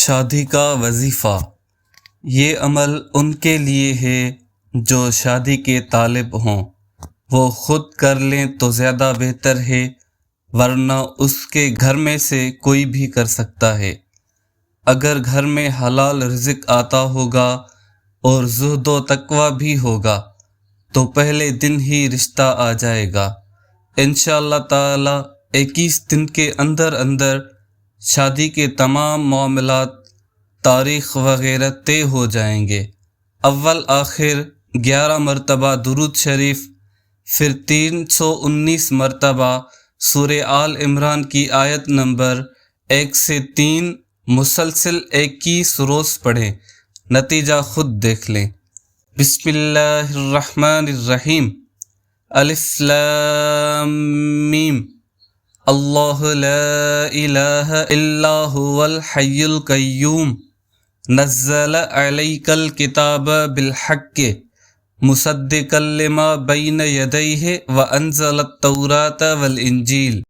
شادی کا وظیفہ۔ یہ عمل ان کے لیے ہے جو شادی کے طالب ہوں، وہ خود کر لیں تو زیادہ بہتر ہے، ورنہ اس کے گھر میں سے کوئی بھی کر سکتا ہے۔ اگر گھر میں حلال رزق آتا ہوگا اور زہد و تقوی بھی ہوگا تو پہلے دن ہی رشتہ آ جائے گا۔ انشاءاللہ تعالی 21 دن کے اندر شادی کے تمام معاملات، تاریخ وغیرہ طے ہو جائیں گے۔ اول آخر 11 مرتبہ درود شریف، پھر 319 مرتبہ سورہ آل عمران کی آیت نمبر 1 سے 3 مسلسل 21 روز پڑھیں، نتیجہ خود دیکھ لیں۔ بسم اللہ الرحمن الرحیم۔ الف لام میم۔ اللہ لا الہ الا هو الحی القیوم نزل علیک الکتاب بالحق مصدقا لما بین یدیہ وانزل التوراۃ والانجیل۔